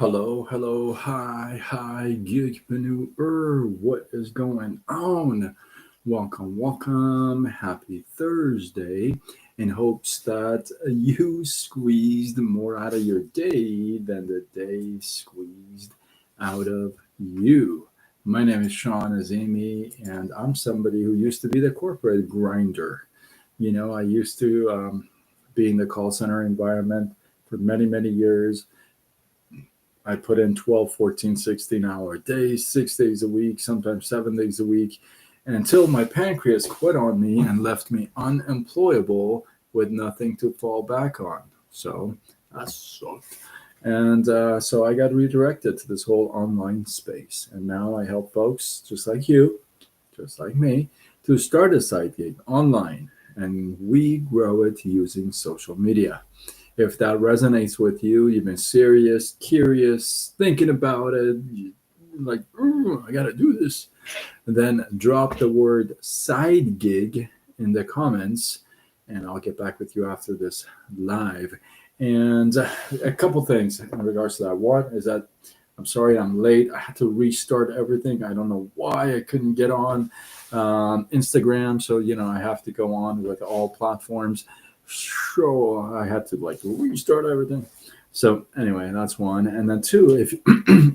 Hello, hello, hi, geekpreneur. What is going on? Welcome, welcome. Happy Thursday. In hopes that you squeezed more out of your day than the day squeezed out of you. My name is Sean Azimi, and I'm somebody who used to be the corporate grinder. I used to be in the call center environment for many, many years. I put in 12, 14, 16-hour days, 6 days a week, sometimes 7 days a week, and until my pancreas quit on me and left me unemployable with nothing to fall back on. So that sucked. And so I got redirected to this whole online space. And now I help folks just like you, just like me, to start a side gig online. And we grow it using social media. If that resonates with you, you've been serious, curious, thinking about it, like, I got to do this, then drop the word side gig in the comments, and I'll get back with you after this live. And a couple things in regards to that. One is that I'm sorry I'm late. I had to restart everything. I don't know why I couldn't get on Instagram. So, I have to go on with all platforms. So I had to restart everything. So anyway, that's one. And then two, if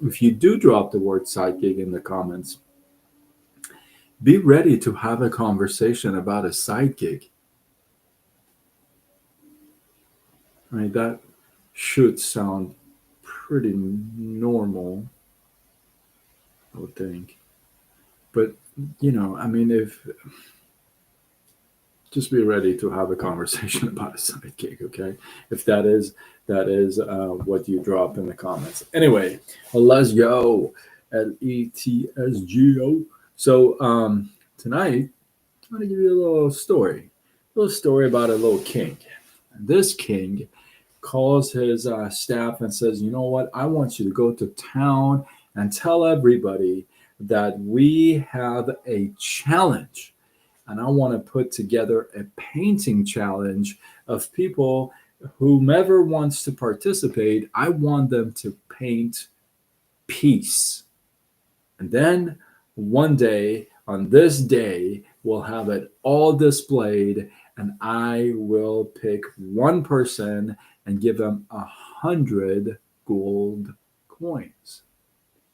if you do drop the word side gig in the comments, be ready to have a conversation about a side gig. Right? That should sound pretty normal, I would think. But if just be ready to have a conversation about a side gig, okay? If that is what you drop in the comments. Anyway, let's go. Letsgo. So tonight I'm gonna give you a little story about a little king. And this king calls his staff and says, "You know what? I want you to go to town and tell everybody that we have a challenge, and I want to put together a painting challenge of people, whomever wants to participate. I want them to paint peace. And then one day, on this day, we'll have it all displayed, and I will pick one person and give them 100 gold coins."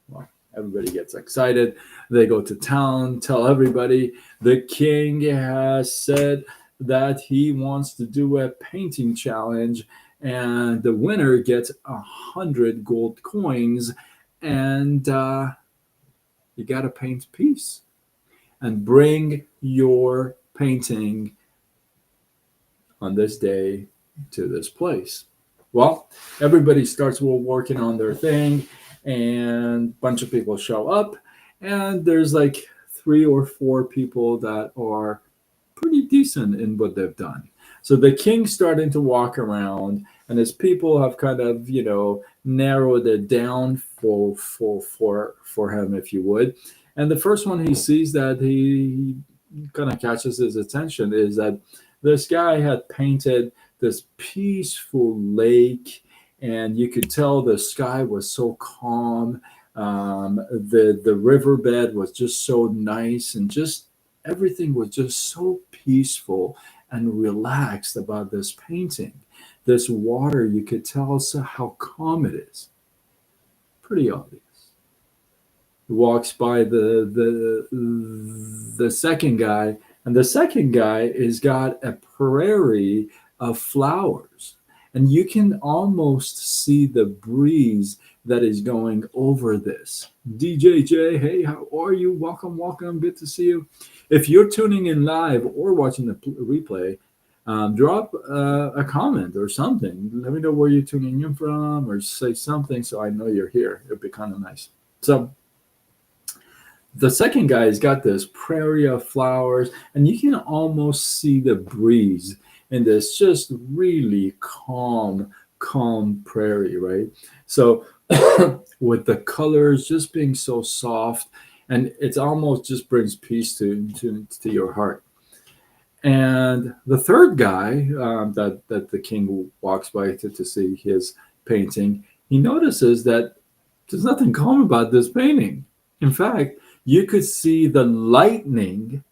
Well, everybody gets excited. They go to town, tell everybody the king has said that he wants to do a painting challenge, and the winner gets 100 gold coins, and you got to paint peace and bring your painting on this day to this place. Well, everybody starts working on their thing, and a bunch of people show up, and there's like 3 or 4 people that are pretty decent in what they've done. So the king's starting to walk around, and his people have kind of, narrowed it down for him, if you would. And the first one he sees that he kind of catches his attention is that this guy had painted this peaceful lake, and you could tell the sky was so calm. The riverbed was just so nice, and just everything was just so peaceful and relaxed about this painting. This water, you could tell how calm it is. Pretty obvious. He walks by the second guy, and the second guy has got a prairie of flowers, and you can almost see the breeze that is going over this. DJJ, hey, how are you? Welcome, welcome. Good to see you. If you're tuning in live or watching the replay, drop a comment or something. Let me know where you're tuning in from, or say something so I know you're here. It'd be kind of nice. So the second guy's got this prairie of flowers, and you can almost see the breeze in this just really calm prairie, right? So with the colors just being so soft, and it's almost just brings peace to your heart. And the third guy that the king walks by to see his painting, he notices that There's nothing calm about this painting. In fact, you could see the lightning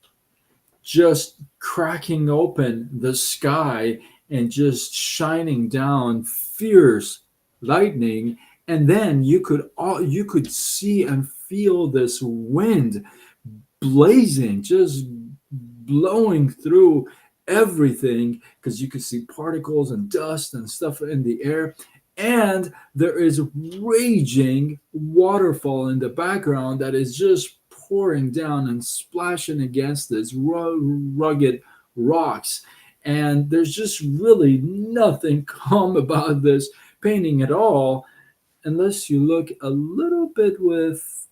just cracking open the sky and just shining down fierce lightning, and then you could see and feel this wind blazing, just blowing through everything, because you could see particles and dust and stuff in the air. And there is raging waterfall in the background that is just pouring down and splashing against this rugged rocks. And there's just really nothing calm about this painting at all, unless you look a little bit with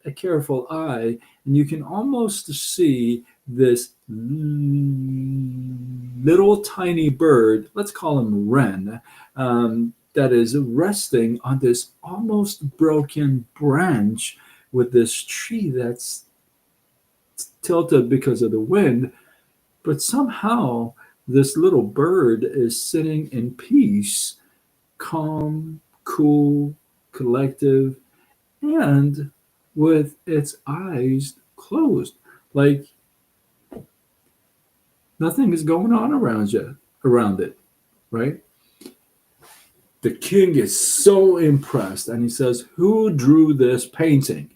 a careful eye, and you can almost see this little tiny bird, let's call him Wren, that is resting on this almost broken branch with this tree that's tilted because of the wind. But somehow this little bird is sitting in peace, calm, cool, collective, and with its eyes closed, like nothing is going on around it, right? The king is so impressed, and he says, "Who drew this painting?"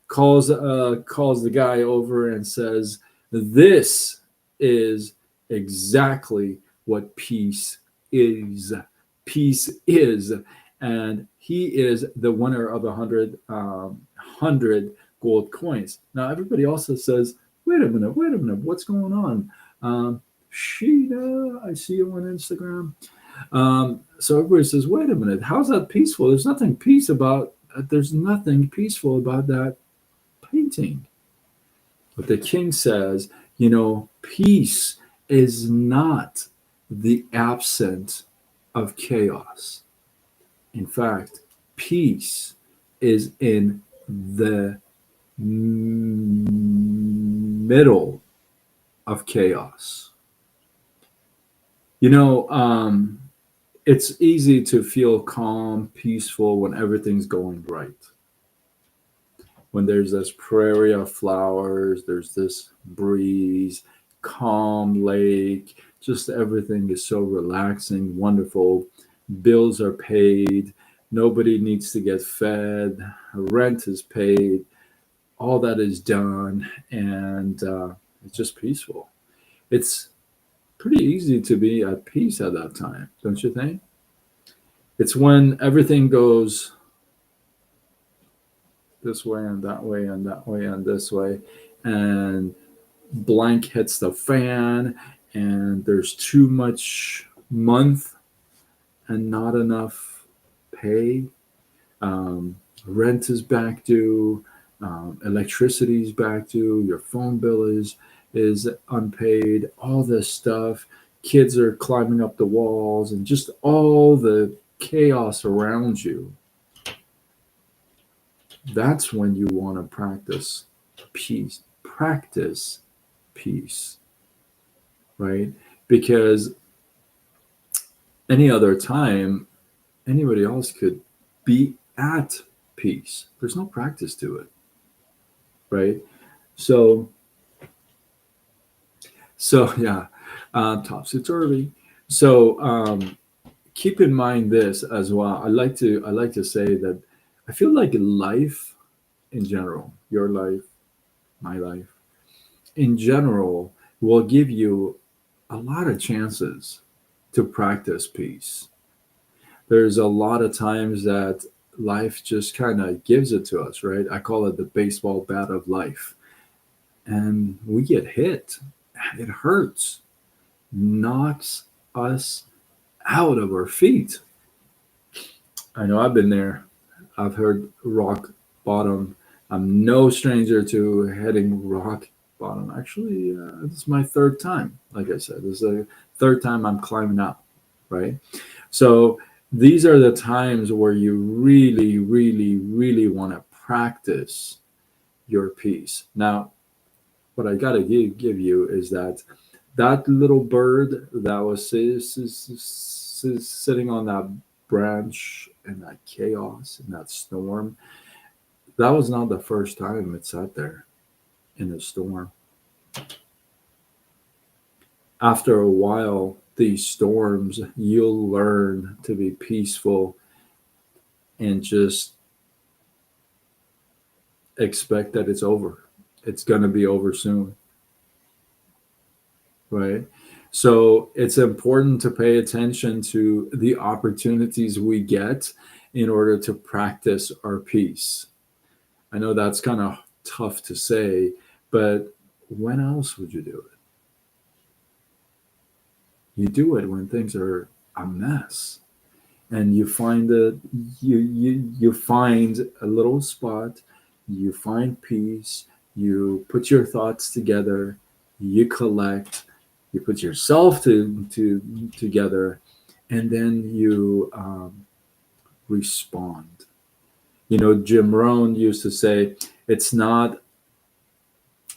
Calls the guy over and says, "This is exactly what peace is. Peace is." And he is the winner of 100 gold coins. Now everybody also says, wait a minute, what's going on? Sheeta, I see you on Instagram. So everybody says, wait a minute, how's that peaceful? There's nothing peaceful about that painting. But the king says, peace is not the absence of chaos. In fact, peace is in the middle of chaos. It's easy to feel calm, peaceful when everything's going right. When there's this prairie of flowers, there's this breeze, calm lake, just everything is so relaxing, wonderful. Bills are paid, nobody needs to get fed, rent is paid, all that is done, and it's just peaceful. It's pretty easy to be at peace at that time, don't you think? It's when everything goes this way and that way and that way and this way, and blank hits the fan, and there's too much month and not enough pay. Rent is back due, electricity is back due, your phone bill is unpaid, all this stuff. Kids are climbing up the walls, and just all the chaos around you. That's when you want to practice peace. Practice peace, right? Because any other time, anybody else could be at peace. There's no practice to it, right? So yeah, topsy turvy. So keep in mind this as well. I like to say that I feel like life in general, your life, my life, in general, will give you a lot of chances to practice peace. There's a lot of times that life just kind of gives it to us, right? I call it the baseball bat of life. And we get hit, and it hurts, knocks us out of our feet. I know I've been there. I've heard rock bottom. I'm no stranger to hitting rock bottom. Actually, this is my third time. Like I said, this is the third time I'm climbing up, right? So these are the times where you really, really, really want to practice your peace. Now, what I got to give you is that little bird that was sitting on that branch in that chaos, in that storm. That was not the first time it sat there in a storm. After a while, these storms, you'll learn to be peaceful and just expect that it's over. It's going to be over soon, right? So it's important to pay attention to the opportunities we get in order to practice our peace. I know that's kind of tough to say, but when else would you do it? You do it when things are a mess, and you find that you find a little spot, you find peace, you put your thoughts together, you collect, you put yourself together, and then you respond. You know, Jim Rohn used to say, it's not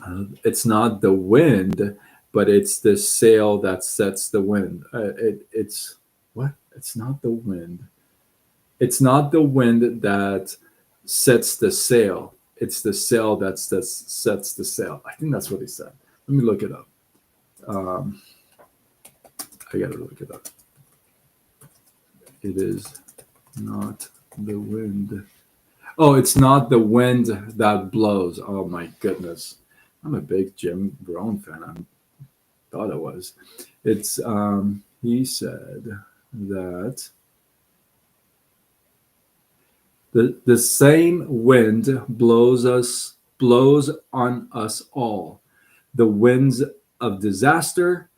the wind, but it's the sail that sets the wind. It's what? It's not the wind. It's not the wind that sets the sail. It's the sail that sets the sail. I think that's what he said. Let me look it up. Um, I gotta look it up. It is not the wind. Oh, it's not the wind that blows. Oh my goodness. I'm a big Jim Rohn fan. I thought I was. It's he said that the same wind blows on us all. The winds of disaster,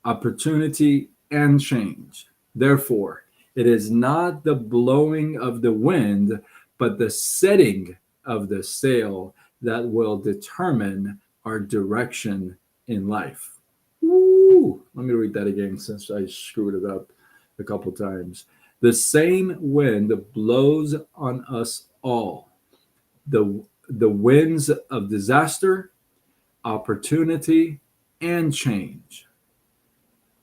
opportunity, and change. Therefore, it is not the blowing of the wind, but the setting of the sail that will determine our direction in life. Woo! Let me read that again since I screwed it up a couple times. The same wind blows on us all. The winds of disaster, opportunity, and change.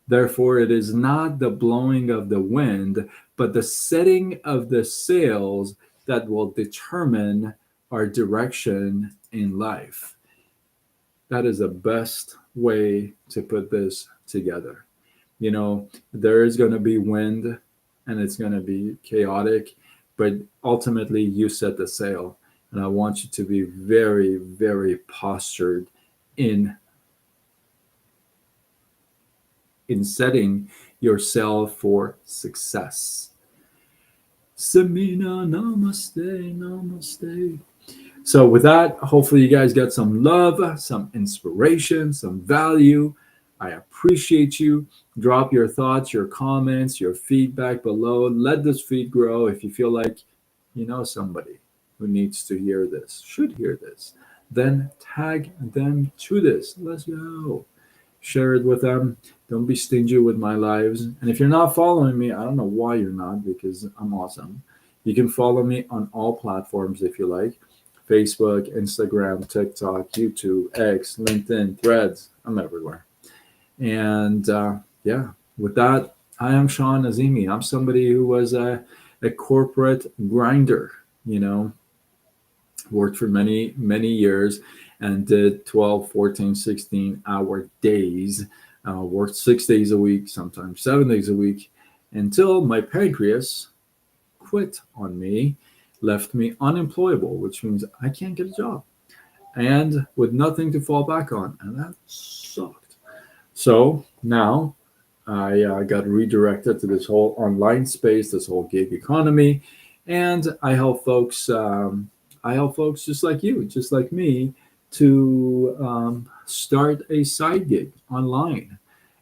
Therefore, it is not the blowing of the wind, but the setting of the sails that will determine our direction in life. That is the best way to put this together. You know, there is going to be wind and it's going to be chaotic, but ultimately you set the sail. And I want you to be very, very postured in setting yourself for success. Samina, namaste, namaste. So with that, hopefully you guys got some love, some inspiration, some value. I appreciate you. Drop your thoughts, your comments, your feedback below. Let this feed grow. If you feel like you know somebody who needs to hear this, should hear this, then tag them to this. Let's go. Share it with them. Don't be stingy with my lives. And if you're not following me, I don't know why you're not, because I'm awesome. You can follow me on all platforms if you like. Facebook, Instagram, TikTok, YouTube, X, LinkedIn, Threads. I'm everywhere. And yeah, with that, I am Sean Azimi. I'm somebody who was a corporate grinder, you know, worked for many, many years and did 12, 14, 16-hour days, worked 6 days a week, sometimes 7 days a week, until my pancreas quit on me, left me unemployable, which means I can't get a job, and with nothing to fall back on. And that sucked. So now I got redirected to this whole online space, this whole gig economy, and I help folks. I help folks just like you, just like me, to start a side gig online,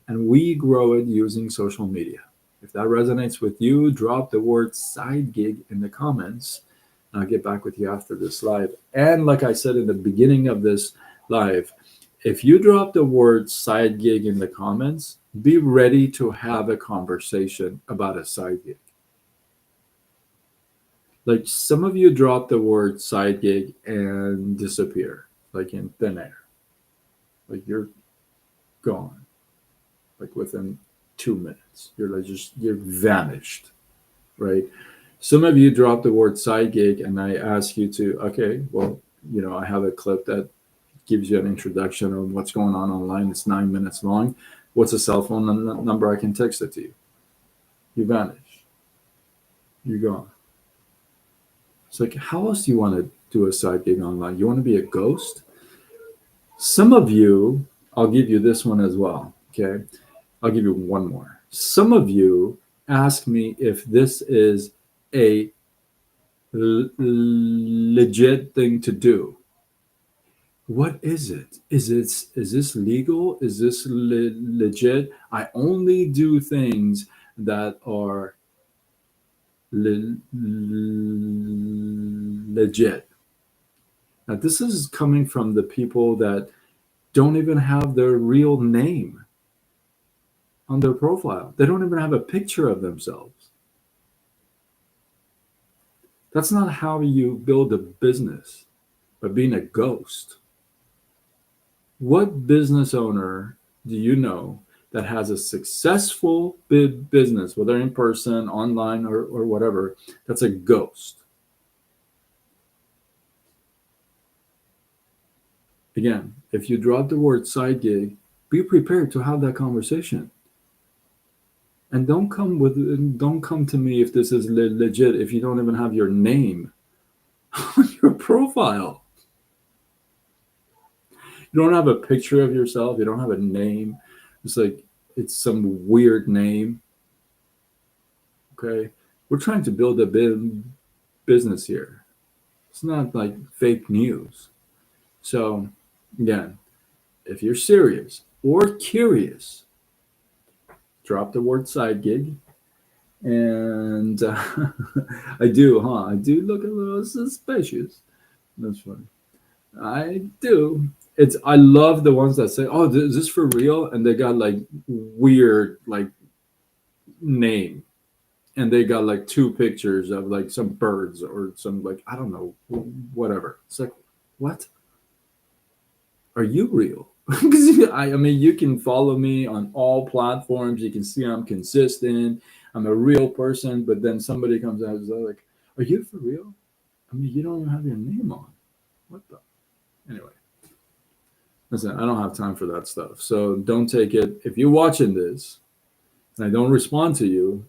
and we grow it using social media. If that resonates with you, drop the word side gig in the comments. I'll get back with you after this live. And like I said in the beginning of this live, if you drop the word side gig in the comments, be ready to have a conversation about a side gig. Like some of you drop the word side gig and disappear, like in thin air. Like you're gone, like within 2 minutes. You're vanished, right? Some of you drop the word side gig, and I ask you to, okay, well, I have a clip that gives you an introduction of what's going on online. It's 9 minutes long. What's a cell phone number? I can text it to you. You vanish. You're gone. It's like, how else do you want to do a side gig online? You want to be a ghost? Some of you, I'll give you this one as well. Okay. I'll give you one more. Some of you ask me if this is a legit thing to do. What is it? Is this legal? Is this legit? I only do things that are legit. Now, this is coming from the people that don't even have their real name on their profile. They don't even have a picture of themselves. That's not how you build a business, by being a ghost. What business owner do you know that has a successful business, whether in person, online, or whatever, that's a ghost? Again, if you drop the word side gig, be prepared to have that conversation. And don't come to me if this is legit if you don't even have your name on your profile. You don't have a picture of yourself. You don't have a name. It's like it's some weird name. Okay? We're trying to build a business here. It's not like fake news. So, again, if you're serious or curious, drop the word side gig. And I do look a little suspicious. That's funny. I do. I love the ones that say, "Oh, is this for real?" And they got like weird like name, and they got like two pictures of like some birds or some like I don't know whatever. It's like, what? Are you real? Because I mean, you can follow me on all platforms. You can see I'm consistent. I'm a real person. But then somebody comes out and is like, "Are you for real?" I mean, you don't even have your name on. What the? Anyway. Listen, I don't have time for that stuff. So don't take it. If you're watching this and I don't respond to you,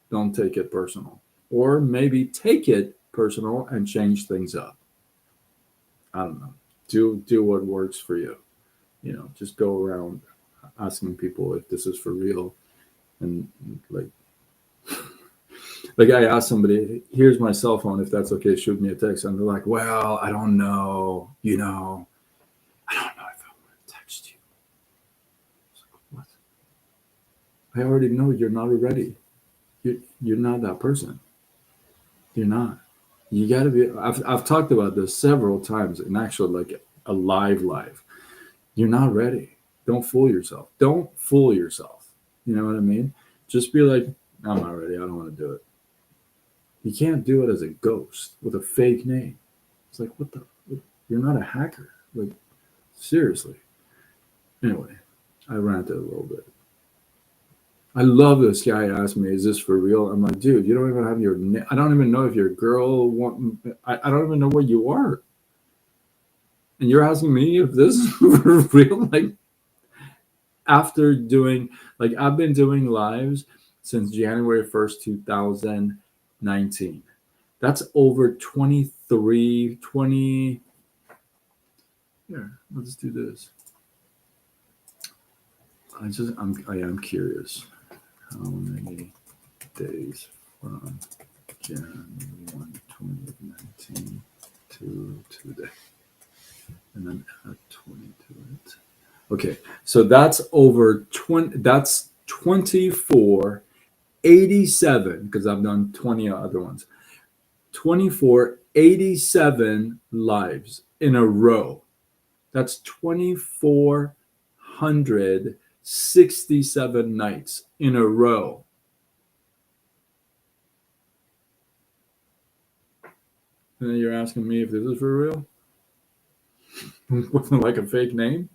don't take it personal. Or maybe take it personal and change things up. I don't know. Do what works for you. Just go around asking people if this is for real. And like I asked somebody, here's my cell phone. If that's okay, shoot me a text. And they're like, well, I don't know. I don't know if I want to text you. What? I already know you're not ready. You're not that person. You're not. You got to be. I've talked about this several times in actual like a live. You're not ready. Don't fool yourself. Don't fool yourself. You know what I mean? Just be like, I'm not ready. I don't want to do it. You can't do it as a ghost with a fake name. It's like, what the? You're not a hacker. Like, seriously. Anyway, I ranted a little bit. I love this guy asked me, is this for real? I'm like, dude, you don't even have your name. I don't even know if you're a girl. I don't even know where you are. And you're asking me if this is for real? Like, after doing, like, I've been doing lives since January 1st, 2019. That's over 20. Here, let's do this. I am curious. How many days from January 1, 2019 to today? And then add 20 to it. Okay, so that's over 20. That's 2487 because I've done 20 other ones. 2487 lives in a row. That's 2,467 nights in a row. And then you're asking me if this is for real? Like a fake name?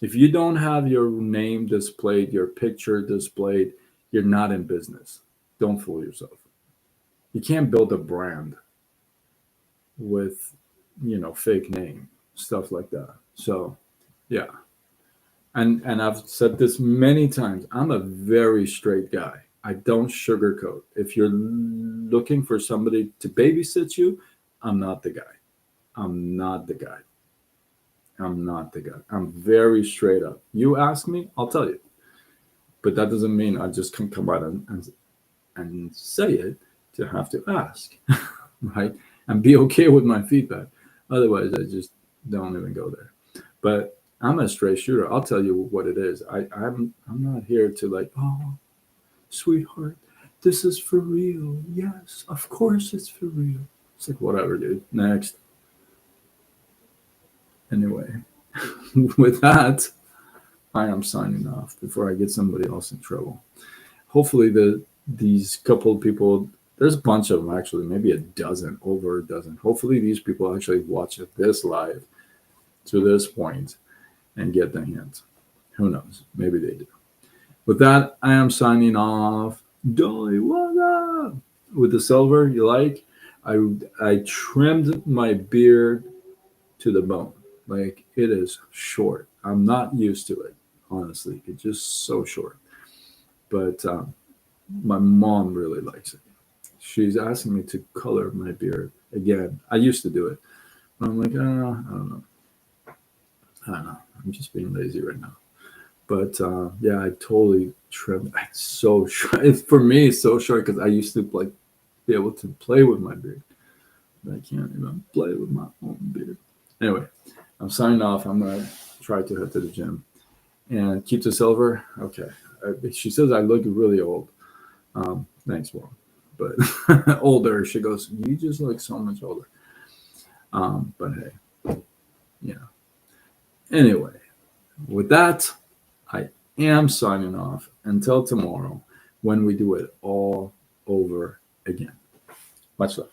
If you don't have your name displayed, your picture displayed, you're not in business. Don't fool yourself. You can't build a brand with, fake name, stuff like that. So, yeah. And I've said this many times. I'm a very straight guy. I don't sugarcoat. If you're looking for somebody to babysit you, I'm not the guy. I'm not the guy. I'm not the guy. I'm very straight up. You ask me, I'll tell you. But that doesn't mean I just can come out and say it to have to ask, right? And be okay with my feedback. Otherwise, I just don't even go there. But I'm a straight shooter. I'll tell you what it is. I'm not here to like, oh, sweetheart, this is for real. Yes, of course it's for real. It's like whatever, dude. Next. Anyway, with that, I am signing off before I get somebody else in trouble. Hopefully, these couple of people. There's a bunch of them actually, maybe a dozen, over a dozen. Hopefully, these people actually watch this live to this point and get the hint. Who knows? Maybe they do. With that, I am signing off. Dolly, what up? With the silver, you like? I trimmed my beard to the bone. Like it is short. I'm not used to it, honestly. It's just so short. But my mom really likes it. She's asking me to color my beard again. I used to do it, but I'm like, I don't know. I don't know. I'm just being lazy right now. But yeah, I totally trimmed. It's so short. It's for me. It's so short because I used to like be able to play with my beard. But I can't even play with my own beard. Anyway, I'm signing off. I'm gonna try to head to the gym and keep the silver. Okay. She says I look really old. Thanks, Mom. But older. She goes, you just look so much older. But hey, you know. Anyway, with that, I am signing off until tomorrow when we do it all over again. Much love.